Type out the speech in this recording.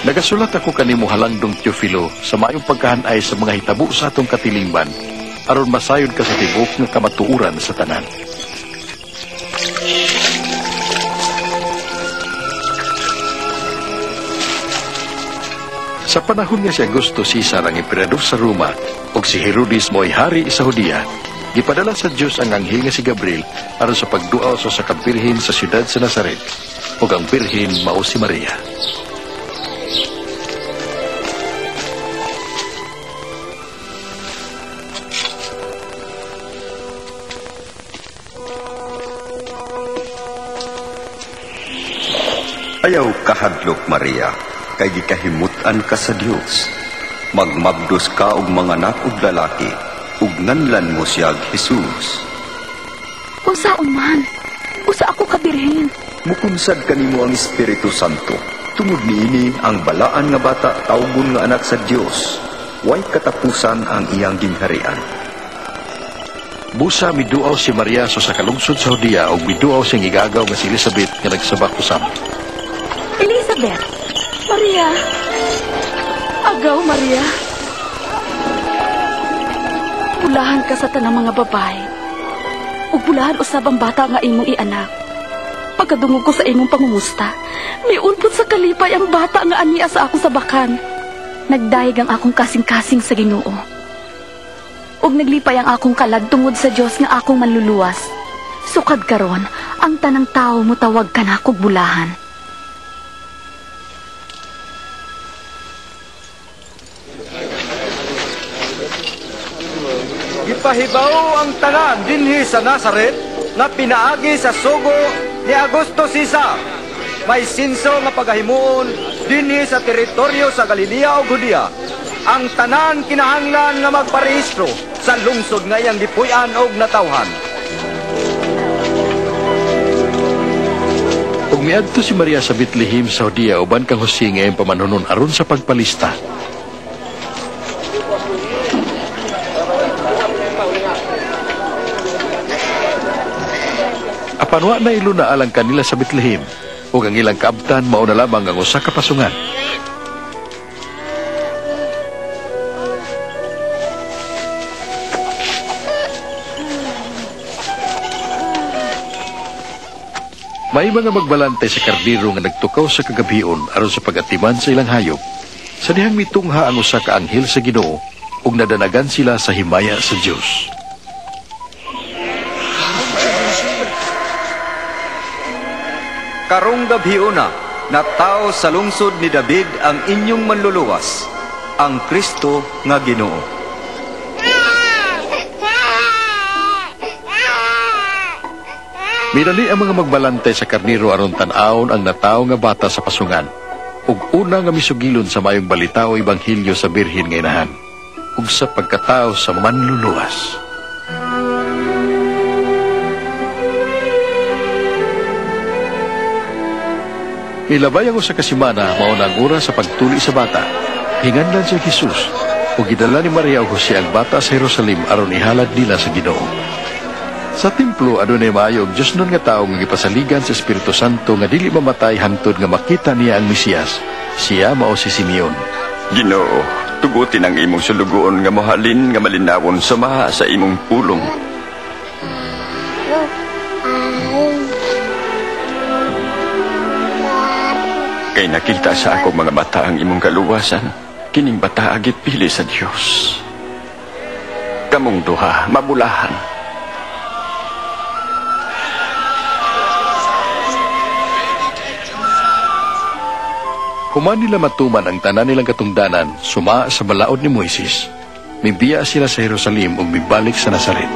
Nagasulat ako kanimo halangdong Teofilo sa maayong pagkahanay sa mga hitabo sa atong katilingban aron masayod ka sa tibok nga kamatuuran sa tanan. Sa panahon nga si Augusto Caesar ang emperador sa Roma ug si Herodes mo'y hari sa Judea, gipadala sa Dios ang anghel nga si Gabriel aron sa pagduaw sa kabirhen sa siyudad sa Nazaret ug ang birhen mao si Maria. Ayaw kahadlok, Maria, kay gikahimutan ka sa Dios. Magmabdos ka og mga anak ug lalaki, ug nganlan mo siyag Jesus. Usa man, usa ako kabirhen. Mukunsad kanimo ang Espiritu Santo. Tungod niini ang balaan nga bata tawgon nga anak sa Dios. Way katapusan ang iyang gingharian. Busa miduaw si Maria sa kalungsod sa Judea ug miduaw siyang igagaw nga si Elizabeth nga nagsabak usab. Elizabeth! Maria! Agaw, Maria! Bulahan ka sa tanang mga babae. Ug bulahan usab ang bata nga imong ianak. Pagkadungog ko sa imong pangumusta, miunpot sa kalipay ang bata nga aniya sa ako sa bakan. Nagdayeg ang akong kasing-kasing sa Ginoo. Ug naglipay ang akong kalag tungod sa Dios nga akong manluluwas. Sukad karon, ang tanang tao mo tawag ka na kog bulahan. Gipahibaw ang tanan dinhi sa Nazaret na pinaagi sa sugo ni Augusto Caesar. May sinso nga pagahimuon dinhi sa teritoryo sa Galilea ug Judea. Ang tanan kinahanglan nga magparehistro sa lungsod nga iyang gipuy-an og natawhan. Ug miadto si Maria sa Bethlehem sa Judea uban kang Jose nga iyang pamanunon aron sa pagpalista. Apanwa na iluna alang kanila sa Bethlehem ug ang ilang kaabtan mao na lamang ang usa ka pasungan. May mga magbalantay sa kardiro nga nagtukaw sa kagabion aron sa pagatiman sa ilang hayop. Sa dihang mitungha ang usa ka anghel sa Ginoo ug nadanagan sila sa himaya sa Dios. Karong gabhiuna, natao sa lungsod ni David ang inyong manluluwas, ang Kristo nga Ginoo. Minali ang mga magbalantay sa karniro aron tan-awon ang natao nga bata sa pasungan. Ug una nga misugilon sa mayong balita o ebanghelyo sa birhen nga inahan, ug sa pagkatao sa manluluwas. Milabay ang usa ka semana mao na ang oras sa pagtuli sa bata. Hinganlan siya Jesus ug gidala ni Maria ug Jose ang bata sa Jerusalem aron ihalad nila sa Ginoo. Sa templo adunay maayo og Dios nun nga tawo nga gipasaligan sa Espiritu Santo nga dili mamatay hangtod nga makita niya ang Mesiyas. Siya mao si Simeon. Ginoo, tugutin ang imong sulugoon nga mohalin nga malinawon sumaha sa imong pulong. Kay nakita sa ako mga mata ang imong kaluwasan, kining bata agit pili sa Dios. Kamong duha mabulahan. Human nila matuman ang tanan nilang katungdanan, suma sa balaod ni Moises. Mibiya sila sa Jerusalem ug mibalik sa Nazaret.